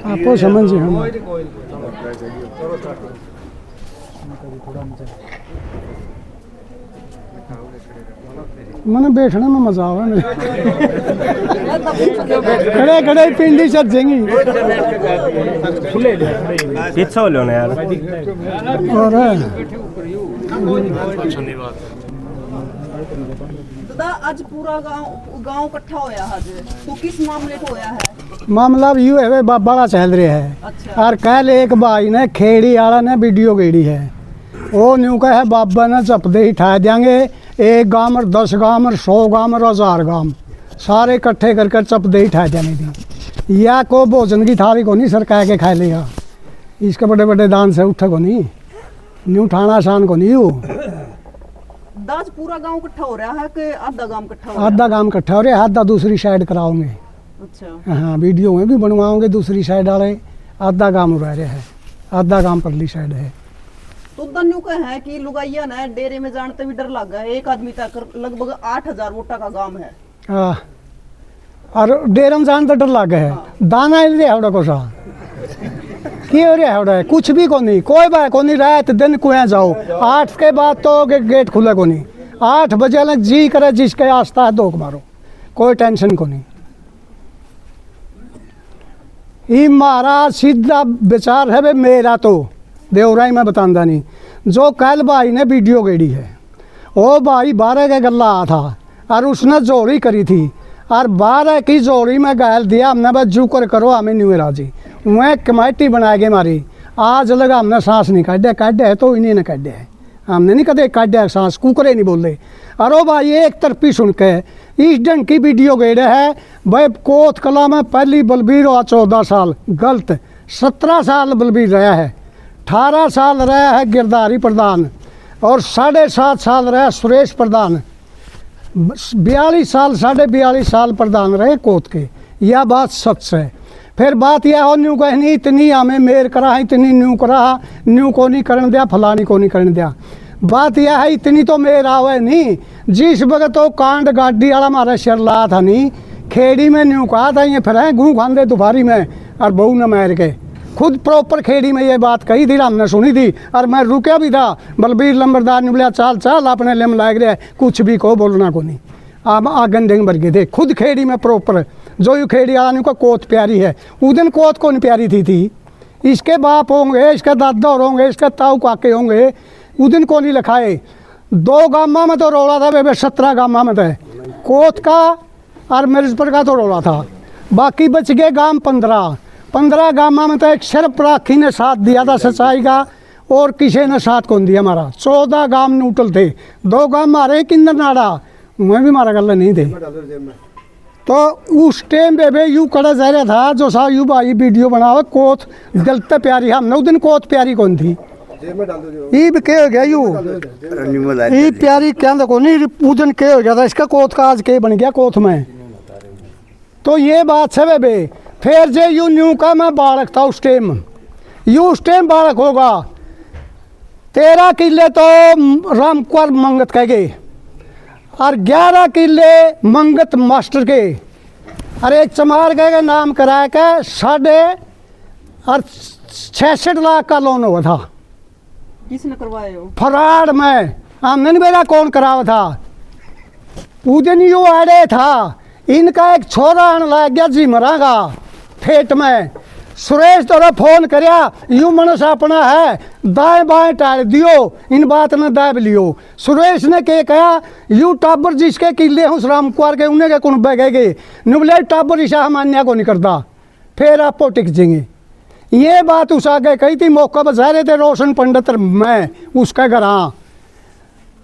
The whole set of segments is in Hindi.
आपको समझ हम मैंने बैठने में मजा आवा खड़े खड़े पिंडी चढ़ जाएंगी पीछा हो लो ना यार। और दादा आज पूरा गांव इकट्ठा होया है तो किस मामले को होया है? मामला यूँ है बड़ा चल रहा है। अच्छा। और कल एक भाई ने खेड़ी वाला ने वीडियो गेड़ी है, वो न्यू का है बाबा ने चपदे ही ठा देंगे, एक गांव और 10 गांव और 100 गांव और 1000 गांव सारे इकट्ठे कर चपदे ही ठा देने दी। या को भोजन की थाली को नहीं सरका के खा लेगा, इसके बड़े बड़े दान से उठा को नहीं, न्यू ठाना आसान को नहीं। यू दाज पूरा गांव इकट्ठा हो रहा है कि आधा गांव इकट्ठा हो रहा है? आधा गांव इकट्ठा हो रहा है, आधा दूसरी साइड कराओगे। अच्छा। हाँ वीडियो में भी बनवाओगे दूसरी साइड वाले, आधा गांव रह रहे हैं, आधा गांव परली साइड है। तो दन्यू का है कि लुगाइया ना डेरे में जानते भी डर लगा है, एक आदमी तक लगभग 8000 वोटा का गांव है। हाँ और डेरे में जान तो डर लगा है। दाना ले आवड़ा को सा क्यों रे आवड़ा है, कुछ भी को नहीं, कोई बात को नहीं, रात दिन कुएं जाओ, 8 के बाद तो गेट खुले को नहीं, 8 बजे लग जी करे जिसके आस्था है दोक मारो, कोई टेंशन को नहीं। ये मारा सीधा विचार है बे मेरा तो देवराई में बतांदा नहीं। जो कल भाई ने वीडियो गेड़ी है, वो भाई 12 के गला आ था और उसने जोड़ी करी थी और 12 की जोड़ी में गायल दिया हमने, बस जुकर करो हमें न्यू राजी वह कमेटी बना के मारी। आज लगा हमने सांस नहीं काटे है तो इन्हीं ने काटे है, हमने नहीं कदे काटे सांस, कुकरे नहीं बोले। और वो भाई एक तरफी सुन के इस ढंग की वीडियो गेड़े है भाई। कोत कला में पहली बलबीर हुआ 14 साल गलत, 17 साल बलबीर रहा है, 18 साल रहा है गिरधारी प्रधान और 7.5 साल रहा सुरेश प्रधान, 42 साल 42.5 साल प्रधान रहे कोत के। यह बात सच है। फिर बात यह हो न्यू कहनी इतनी हमें मेर करा, इतनी न्यू करा, न्यू को नहीं करने दिया, फलानी को नहीं करने दिया। बात यह है इतनी तो मेर आवे नहीं, जिस वक्त तो कांड गाड़ी वाला हमारा शर ला था नहीं, खेड़ी में न्यू कहा था ये फिर गूँ खांदे दोपहरी में और बहू न मार के, खुद प्रॉपर खेड़ी में ये बात कही थी, हमने सुनी थी और मैं रुका भी था। बलबीर लंबरदार ने बोला चाल चाल अपने लिम लाग रहा है, कुछ भी को बोलना को नहीं, आप आगन डेंग भर गए थे खुद खेड़ी में प्रॉपर। जो यू खेड़ी आने का कोत प्यारी है, उस दिन कोत कौन प्यारी थी, इसके बाप होंगे, इसके दादा और होंगे, इसके ताऊ काके होंगे, उस दिन को नहीं लिखाए। 2 गामा में तो रोड़ा था बेबे, 17 गामा में थे कोत का और मिर्जपुर का तो रोड़ा था, बाकी बच गए गांव 15 गामा में तो एक शर्फ राखी ने साथ दिया था सच्चाई का और किसी ने साथ कौन दिया हमारा। 14 गांव न्यूट्रल थे, 2 गांव मारे किन्नर नाड़ा मैं भी मारा गल नहीं थे। तो उस टाइम बेबे यू कड़ा जा रहा था जो सा यू भाई वीडियो बनाओ कोत गलत प्यारी, हमने उस दिन कोत प्यारी कौन थी, ये के हो गया यू ये प्यारी क्या को नहीं, उस दिन के हो गया था इसका कोत का आज के बन गया कोत में। तो ये बात है बेबे। फिर जे यू न्यू का मैं बालक था उस टाइम, यू उस टाइम बालक होगा 13 किले तो रामकुमार मंगत कह गए और 11 किले मंगत मास्टर के, अरे चमार के नाम करा के 66 लाख का लोन हुआ था। किसने करवाया हो? फराड में हमने नहीं बेरा कौन करावा था, उस दिन यू आड़े था। इनका एक छोरा आने लग गया जी मरागा फेट में, सुरेश तोरा फोन करया यू मनुष्य अपना है दाएं बाएं टाल दियो, इन बात ने दाब लियो। सुरेश ने के कहा यू टाबर जिसके किले हूँ राम कुमार के उन्हें के कौन बगेगे नुबले टाबर ईशा मान्या को नहीं करता, फिर आपको टिक जाएंगे। ये बात उस आगे कही थी, मौका बजा रहे थे रोशन पंडित मैं उसका घर। हाँ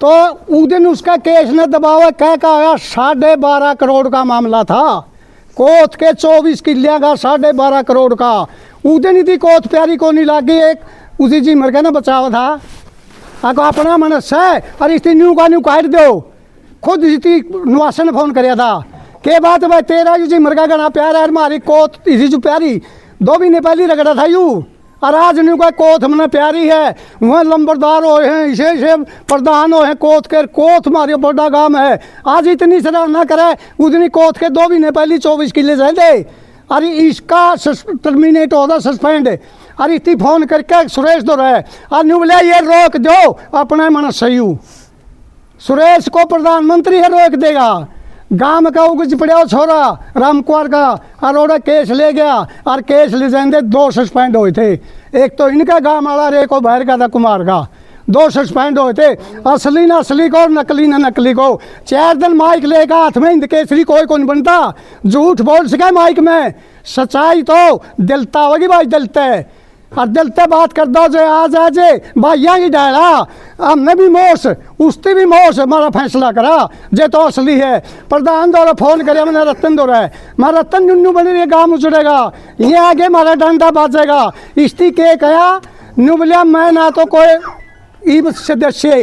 तो उस दिन उसका केस ने दबाव कह का आया 12.5 करोड़ का मामला था, कोत के 24 किलिया का 12.5 करोड़ का। उस दिन थी कोत प्यारी को नहीं लागी, एक उसी जी मर के ना बचावा था, आपको अपना मनस है और इस न्यू का न्यू काट दो। खुद इसी नुआसन ने फोन कराया था के बात भाई तेरा यू जी मरगा गना प्यार है हमारी कोत इसी जो प्यारी 2 महीने पहले रगड़ा था यू, और आज न्यू का कोत हमने प्यारी है, वह लंबरदार हो हैं, इसे प्रधान हो हैं कोत के, कोत हमारे बड़ा गांव है। आज इतनी सराहना करे उतनी कोत के 2 महीने पहले 24 किले जाए थे अरे इसका टर्मिनेट होता सस्पेंड। अरे इतनी फोन करके सुरेश दो रहे और न्यू बोले ये रोक दो अपना मन सही हूँ। सुरेश को प्रधानमंत्री है रोक देगा। गांव का उगज पड़ा छोरा राम कुमार का और ओड़ा केस ले गया और केस ले जाते 2 सस्पेंड हुए थे। एक तो इनका गांव वाला रे को बाहर का था कुमार का, 2 सस्पेंड हुए थे। असली न असली को, नकली न नकली को। 4 दिन माइक लेगा हाथ में, हिंद केसरी कोई कौन बनता। झूठ बोल सके माइक में, सच्चाई तो दिलता होगी भाई, दिलते और दिलते बात कर दो जो आज आज भाइया की डाला हमने भी मोश उसकी भी मोश हमारा फैसला करा जे तो असली है। प्रधान द्वारा फोन करे मैंने रतन दो रहा है, मैं रतन नुन्नू बनी रही गाँव उजड़ेगा, ये आगे हमारा डंडा बाजेगा। इसी के कहा न्यू बोलिया मैं ना तो कोई सदस्य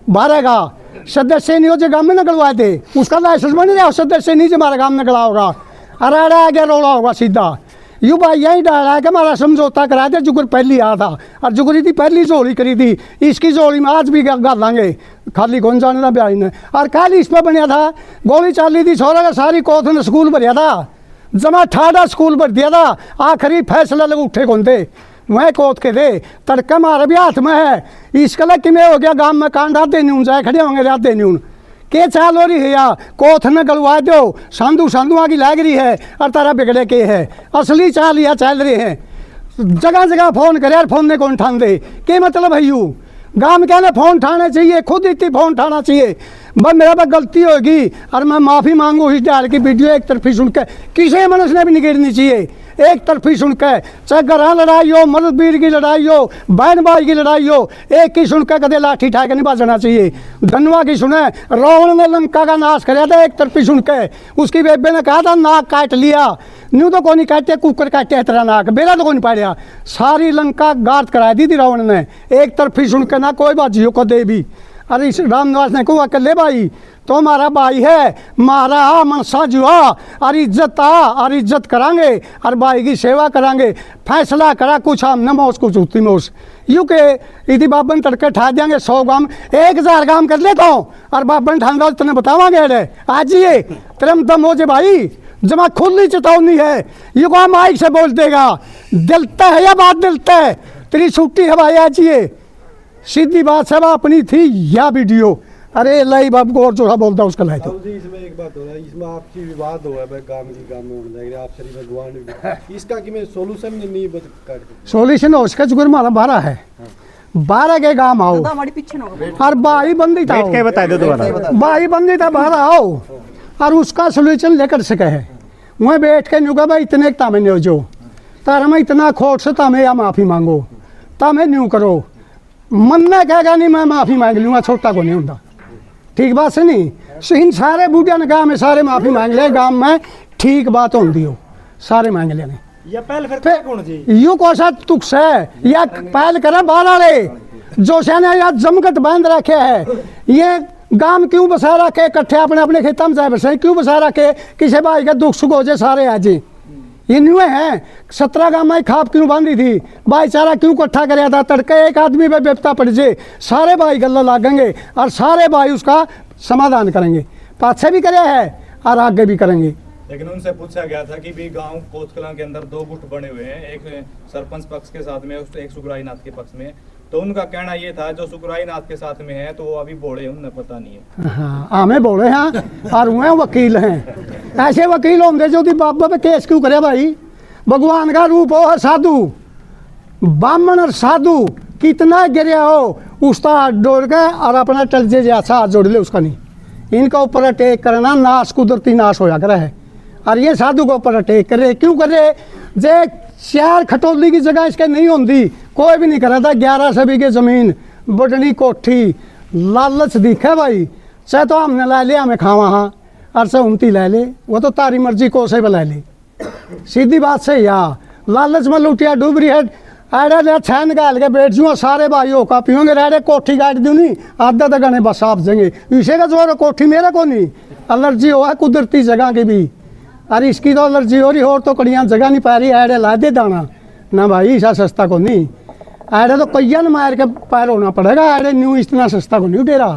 भरेगा, सदस्य नहीं हो जो गाँव में निकलवाए थे उसका लाइसेंस बन रहा, सदस्य नहीं जो हमारे गाँव में निकला होगा। अरे आगे रोला होगा सीधा यू भाई यही डाला है कि हमारा समझौता करा दे। जुगर पहली आ था और जुगरी थी पहली झोली करी थी, इसकी झोली में आज भी गालांगे खाली कौन जाने था ब्याज ने। और कल इस पर बनया था गोली चाली थी छोरा का सारी कोथ ने स्कूल भरिया था, जमा ठाडा स्कूल भर दिया था। आखिरी फैसला लगे उठे कौन थे वह कोथ के थे, तड़का मारे भी हाथ में है। इसके लिए कि हो गया गाँव में कांड आते नहीं जाए खड़े होंगे आते नहीं के चाल हो रही है या कोथ न गलवा दो सांधु सांधु आगे लाग रही है और तारा बिगड़े के है। असली चाल या चल रहे हैं, जगह जगह फोन करे यार फोन ने कौन ठान दे के मतलब है यू गाँव में कहने फोन ठाने चाहिए, खुद इतनी फोन ठाना चाहिए। बस मेरा पर गलती होगी और मैं माफ़ी मांगू इस डाल की वीडियो एक तरफी सुन के किसी मनुष्य ने भी नहीं गिरनी चाहिए। एक तरफी सुन के चाहे घर लड़ाई हो, मर्द वीर की लड़ाई हो, बहन भाई की लड़ाई हो, एक ही सुन के कदे लाठी ठा के नहीं बाजना चाहिए। धनवा की सुने रावण ने लंका का नाश कराया था एक तरफी सुन के, उसकी बेबे ने कहा था नाक काट लिया, न्यू तो कौन काटे कुकर काटे तेरा नाक, बेरा तो कौन पाया। सारी लंका गार्द करा दी थी रावण ने एक तरफी सुन के, ना कोई बाजियों को दे भी। अरे इस रामनिवास ने कहा अकेले भाई तो हमारा भाई है, मारा मनसा जुआ और इज्जत आ और इज्जत करांगे और भाई की सेवा करांगे। फैसला करा कुछ हम न मोस कुछ उतनी मोस यूँ के यदि बाबन तड़के ठा देंगे 100 गांव 1000 गांव कर लेता हूँ और बाबन ठान इतने बतावांगे अरे आज ये तरम दम हो जे भाई जमा खुली चेतावनी है। ये को माइक से बोल देगा दिलता है या बात दिलता है तेरी छुट्टी है भाई आज ये सीधी बात सब अपनी थी या वीडियो। अरे लाई बाप गौर चोरा बोलता उसका लाई तो जी इसमें एक बात हो रहा है, इसमें आपसी विवाद हुआ है भाई गांव में होने जाएंगे आप शरीफ भगवान भी इसका कि मैं सोल्यूशन नहीं कर सोल्यूशन हो उसका जुगर हमारा 12 है 12 के गांव आओ हमारे पीछे ना हो। और बाई बंदी था बैठ के बता दो दोबारा। बाई बंदी था 12 आओ और उसका सोल्यूशन लेकर सके है वह बैठ के न्यू का भाई इतने तामे न्यू जो तार में इतना खोट से तामे या माफ़ी मांगो तामे न्यू करो। मन ने कहेगा नहीं मैं माफ़ी मांग लूँगा छोटा को नहीं होता ठीक बात से नहीं। इन सारे बूढ़िया ने कहा मैं सारे माफ़ी मांग ले गाँव में ठीक बात होती हो सारे मांग लेने या पहल फिर कौन जी यू को सा तुक्स है या पहल करे बारह रे जो सेने या जमकट बांध रखे है ये गांव क्यों बसा रखे इकट्ठे अपने अपने खेतों में जाए बसे क्यों बसा रखे किसी भाई का दुख सुख हो जाए सारे आज ये न्यू है 17 गांव में खाप क्यों बांधी थी भाईचारा क्यों इकट्ठा कराया था तड़के एक आदमी पे बेपता पड़ जाए सारे भाई गला लागेंगे और सारे भाई उसका समाधान करेंगे पाछे भी कराया है और आगे भी करेंगे। लेकिन उनसे पूछा गया था कि भी गांव कोतकला के अंदर 2 गुट बने हुए हैं, एक सरपंच पक्ष के साथ में एक सुगराई नाथ के पक्ष में, तो उनका कहना ये था जो सुगराई नाथ के साथ में है तो वो अभी बोले उन्हें पता नहीं है। हाँ हमें बोले हैं और वह वकील हैं ऐसे वकील होंगे जो बाबा पे केस क्यों करे भाई। भगवान का रूप हो साधु ब्राह्मण और साधु कितना गिरया हो उसका डोर के और अपना टल जे अच्छा जोड़ ले उसका नहीं इनका ऊपर अटैक करना नाश कुदरती नाश होया करे है और ये साधु को ऊपर अटैक करे क्यों करे जे 4 खटोली की जगह इसके नहीं होती कोई भी नहीं करा था 11 सभी के ज़मीन बटनी कोठी लालच दिखे भाई चाहे तो हमने ला लिया हमें खावा हाँ और से उनती ले ले वो तो तारी मर्जी को से ला ले सीधी बात से या लालच में लुटिया डूब रही है अरे छैन गाल के बैठ जूँ सारे भाई हो का पियोंगे रह कोठी काट दूँ नहीं आधा तो गने बस आप देंगे इसे का जोर कोठी मेरे को नहीं एलर्जी हो है कुदरती जगह की भी अरे इसकी तो एलर्जी हो रही और तो कड़ियाँ जगह नहीं पा रही ऐडे ला दे दाना ना भाई ऐसा सस्ता को नहीं ऐडे तो कैया न मार के पैर होना पड़ेगा ऐडे न्यू इतना सस्ता को नहीं उठेरा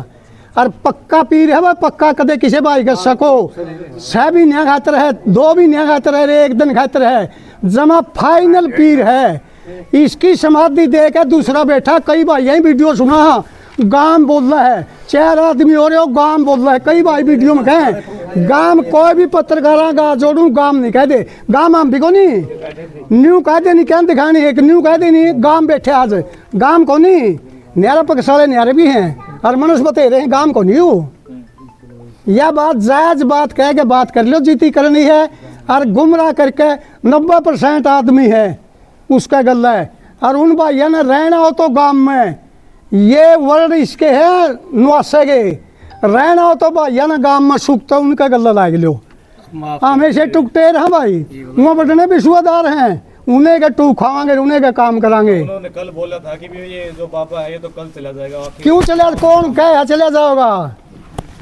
और पक्का पीर है भाई, पक्का कदे किसे भाई का सको 6 महीने खातर है, 2 महीने खातर है, 1 दिन खातर है, जमा फाइनल पीर है। इसकी समाधि दे के दूसरा बैठा, कई भाई यही वीडियो सुना, गाम बोल रहा है, 4 आदमी हो रहे हो, गाम बोल रहा है, कई भाई वीडियो में कहें गाम, कोई भी पत्रकार गा जोड़ू गाम नहीं कह दे, गाम हम भी को नहीं न्यू कह दे, नहीं क्या दिखानी एक न्यू कह दे नहीं, गाम बैठे आज गाम को नहीं, न्यारा पकसाले न्यारे भी हैं और मनुष्य बते रहे हैं, गाम को नहीं हो। यह बात जायज बात कह के बात कर लो, जीती करनी है और गुमराह करके 90% आदमी है उसका गला है। और उन भाइयों ने रहना हो तो गांव में, ये वर्ड इसके है नुआसे के, रहना हो तो भाइयों ने गांव में सुख तो उनका गला लाग लो। हमेशा टुकटे रहा भाई, वहाँ बटने भी सुआदार हैं, उन्हें का टूक खावांगे, उन्हें का काम करांगे। उन्होंने कल बोला था कि भी ये जो बाबा है ये तो कल चला जाएगा। क्यों चले, कौन कहे चले जाओगा,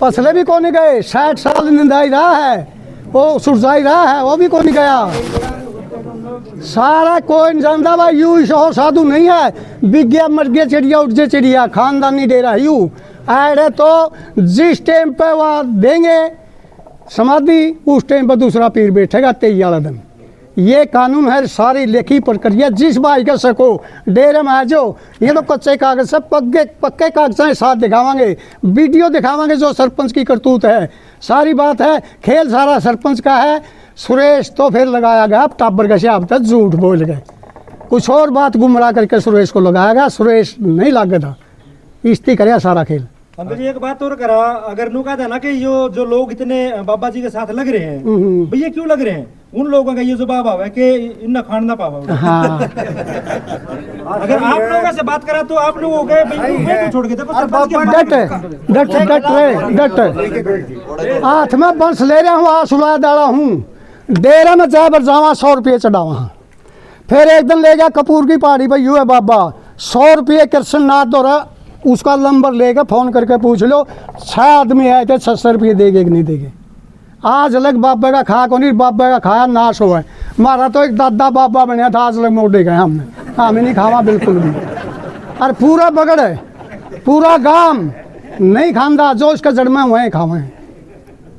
पसले भी कौन गए, 60 साल निंदाई रहा है, वो सुरजाई रहा है, वो भी कौन गया। सारा कोई जानता भाई, यू हो साधु नहीं है, बिग्या मर गया चिड़िया उठ जे चिड़िया, खानदानी डेरा यू आए तो जिस टाइम पे वह देंगे समाधि, उस टाइम पर दूसरा पीर बैठेगा 23 वाला दिन। ये कानून है, सारी लेखी प्रक्रिया, जिस भाई का सको डेरे में आ जाओ, ये तो कच्चे कागज सब पक्के कागजात साथ दिखावांगे, वीडियो दिखावांगे जो सरपंच की करतूत है, सारी बात है, खेल सारा सरपंच का है। सुरेश तो फिर लगाया गया टाबर का आप तक झूठ बोल गए, कुछ और बात गुमराह करके सुरेश को लगाया गया, सुरेश नहीं लागे था, इस्ती करे सारा खेल। अंकल जी एक बात और करा, अगर नु कहा था ना कि जो लोग इतने बाबा जी के साथ लग रहे हैं, भैया क्यों लग रहे हैं, उन लोगों का ये जो बाबा है कि इन्ना खान ना पावा। हाँ। अगर आप लोगों से बात करा तो आप लोग हो गए भाई छोड़ के डट हाथ में बंस ले रहा हूँ, आसुला डाला हूँ, डेरा में जा बर जावा 100 रुपये चढ़ावा। फिर एक दिन ले गया कपूर की पहाड़ी पर, यू है बाबा 100 रुपये कृष्ण नाथ दौरा, उसका नंबर लेकर फ़ोन करके पूछ लो, 6 आदमी आए थे, 600 रुपये देंगे कि नहीं देंगे। आज अलग बाबा का खा को नहीं, बाबा का खाया नाश हुआ है, हमारा तो एक दादा बाबा बनया था, आज अलग मोड़े गए हमने, हमें नहीं खावा बिल्कुल भी। और पूरा बगड़ है, पूरा गांव नहीं खांदा, जो इसका जड़ में वहीं खावे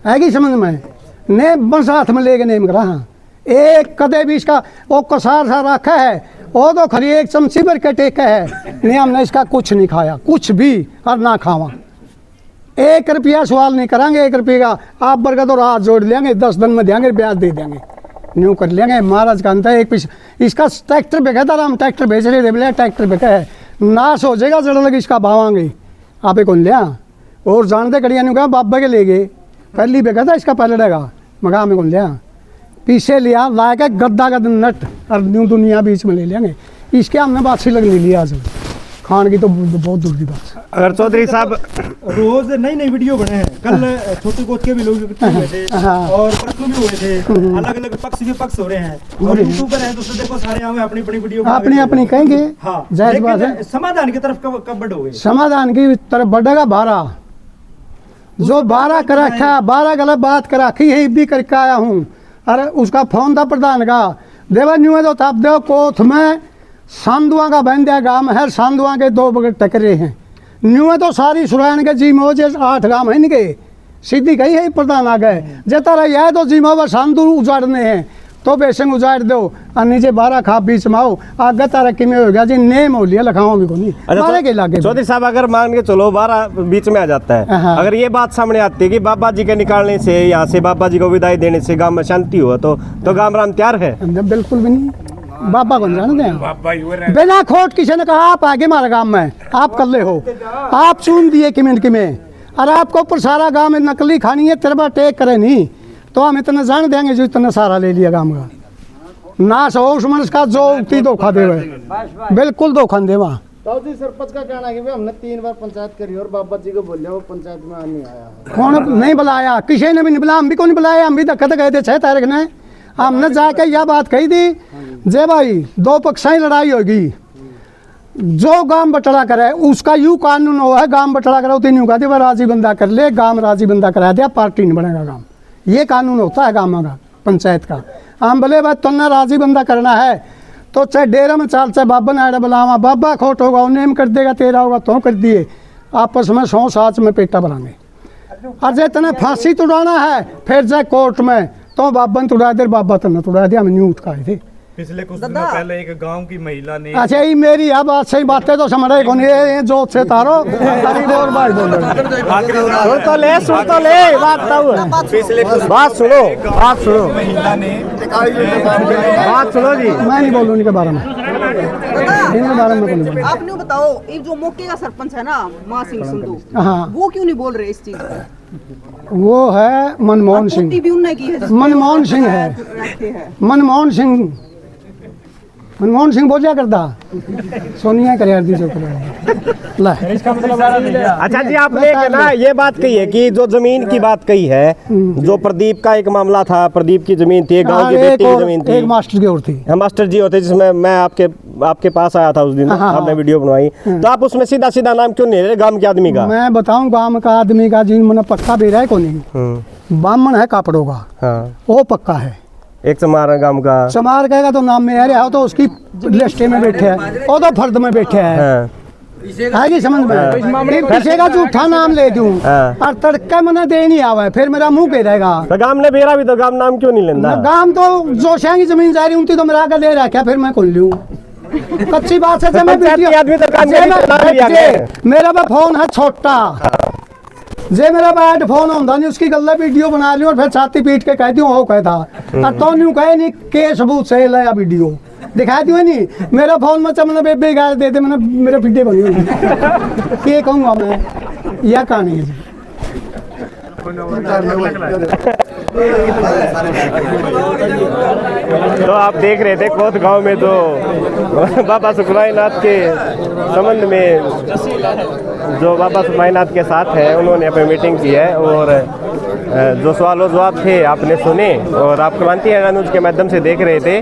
है कि समझ में ने बस हाथ में लेके नहीं रहा, एक कदे भी इसका वो कसार सा रखा है, वो तो खरी एक चमची भर के टेका है, नहीं हमने इसका कुछ नहीं खाया, कुछ भी और ना खावा। 1 रुपया सवाल नहीं करांगे, 1 रुपये का आप बरकत और हाथ जोड़ लेंगे, 10 दिन में देंगे, ब्याज दे देंगे, न्यू कर लेंगे। महाराज का अंत है, एक पीछे इसका ट्रैक्टर बेचा था, हम ट्रैक्टर बेच रहे थे, बोले ट्रैक्टर बेचा है, नाश हो जाएगा, जड़ लगे इसका भावांगे, आप कौन लिया और जानते कड़िया ने कहा बाबा के ले गए, पहली बेचा था इसका पलड़ेगा, मगा हमें कौन लिया, पीछे लिया ला के गद्दा का नट और न्यू दुनिया बीच में ले लेंगे, इसके हमने बात से लग नहीं लिया आज खान की तो बहुत दूर की बात। अगर चौधरी साहब रोज नई नई वीडियो बने हैं, कल छोटे कोच के भी लोग इकट्ठे हुए थे और परसों भी हुए थे, अलग अलग पक्ष हो रहे हैं और यूट्यूबर हैं, तो देखो सारे यहाँ अपनी अपनी वीडियो अपनी कहेंगे। हाँ, जायज बात है। समाधान की तरफ कब बढ़ोगे? समाधान की तरफ बढ़ेगा 12, जो 12 कर रखा, 12 गलत बात कर रखी है, भी करके आया हूँ। अरे उसका फोन था प्रधान का, देवा न्यू है तो थाप देव कोथ में सांदुआ का बंदिया गांव है, सांदुआ के 2 बगड़ टकरे हैं, न्यू है तो सारी सुरैन के जीमो जे 8 गांव है इनके, सीधी कही है प्रधान आ गए, जता रही है तो जीमो व सांदू उजाड़ने हैं, तो बेसंग उजाड़ दो और नीचे 12 खा बीच में आओ, आगे तारा किमें हो गया जी, नेम हो लिया लखाओ भी को नहीं। अच्छा, के लागे चौधरी साहब अगर मान के चलो 12 बीच में आ जाता है, हाँ। अगर ये बात सामने आती है कि बाबा जी के निकालने से, यहाँ से बाबा जी को विदाई देने से गांव में शांति हुआ, तो गांव राम तैयार है? बिल्कुल भी नहीं, बाबा को जानते हैं, बिना खोट किसी ने कहा आप आगे हमारे गांव में आप कर ले हो, आप चुन दिए किमें और आपको ऊपर सारा गांव में नकली खानी है, तेरे बार टेक करे नहीं तो हम इतना जान देंगे जो इतना सारा ले लिया गांव का, नाश हो उस मनुष्य का जो उगती धोखा दे, बिल्कुल धोखा दे। वहाँ चौधरी सरपंच का कहना है कि हमने 3 बार पंचायत करी और बाबा जी को बोलिया, वो पंचायत में नहीं आया, कौन नहीं बुलाया, किसी ने भी नहीं बुलाया, हम भी कौन नहीं बुलाया, हम भी धक्का गए थे 6 तारीख ने, हमने जाके यह बात कही थी जे भाई 2 पक्ष ही लड़ाई होगी, जो गांव बटड़ा करे उसका यू कानून हो है, गांव बटड़ा करे तो यूँ कहते राजी बंदा कर ले, गांव राजी बंदा करा दिया, पार्टी नहीं बनेगा गांव, ये कानून होता है गांव का पंचायत का। हम बोले भाई तुमने राजी बंदा करना है तो चाहे डेरा में चाल, चाहे बाबा ने आड़ा बुलावा, बाबा खोट होगा उन्हें कर देगा, तेरा होगा तो कर दिए, आपस में 100 साच में पेटा बनाने और जे तने फांसी तुड़ाना है फिर जाए कोर्ट में तो बाबन तुड़ा दे बाबा तने तुड़ा दिया, हम न्यू उठकाए थे। पिछले कुछ दिनों पहले एक गांव की महिला ने अच्छा ये मेरी अब बात सही बातें तो समझ रहे कौन ये जो से तारो तारी और बात बोल रहे सुन तो ले बात तो पिछले कुछ बात सुनो महिला ने बात सुनो जी। मैं नहीं बोलूँ इनके बारे में, दादा इनके बारे में बोलूँ। आप नहीं बताओ, ये जो मौके का सरपंच है ना मां सिंह संधू, हाँ वो क्यों नहीं बोल रहे इस चीज को? वो है मनमोहन सिंह, भी उनने की है, मनमोहन सिंह है, रखे हैं। मनमोहन सिंह बोलिया करता सोनिया कर दी जो ला। अच्छा जी, आपने एक ना ये बात कही है कि जो जमीन की बात कही है, जो प्रदीप का एक मामला था, प्रदीप की जमीन थी, गांव की बेटी की जमीन थी, एक मास्टर की और थी, मास्टर जी होते जिसमें मैं आपके पास आया था उस दिन, हाँ। आपने वीडियो बनवाई, तो आप उसमें सीधा सीधा नाम क्यों नहीं ले रहे गांव के आदमी का? मैं बताऊं गांव का आदमी का जिन मैंने पक्का बेरा है को नहीं, बामन है कापड़ों का, हाँ, वो पक्का है। एक समार गांव का समार कहेगा तो नाम में है तो उसकी लिस्टे में बैठे हैं, वो तो फर्द में बैठे हैं, हाँ, है कि समझ में? किसी का झूठा नाम ले दूं हाँ। और तड़का मैंने दे नहीं आवा फिर मेरा मुंह पे रहेगा। तो गांव ने बेरा भी तो गांव नाम क्यों नहीं लेना? गांव तो जो शहर की जमीन जा रही उनकी तो मेरा आगे ले रखा, फिर मैं खोल लूं। कच्ची बात है जब मैं पंचायती आदमी तो काम नहीं करता लिया गया। मेरा बा फोन है छोटा, जे मेरा बैड फोन होता नहीं उसकी गल्ला वीडियो बना ली और फिर छाती पीट के कह दी हो कहता और तो न्यू कहे नहीं के सबूत से लाया वीडियो दिखा दियो नहीं। मेरा फोन में मैंने बेबे गाय दे दे, मैंने मेरे वीडियो बनी हुई ये कहूँगा मैं, यह कहानी है जी। तो आप देख रहे थे कोत गांव में तो बाबा सुखरायनाथ के संबंध में जो बाबा सुखरायनाथ के साथ है उन्होंने अपनी मीटिंग की है और जो सवाल और जवाब थे आपने सुने और आप क्रांति न्यूज़ के माध्यम से देख रहे थे।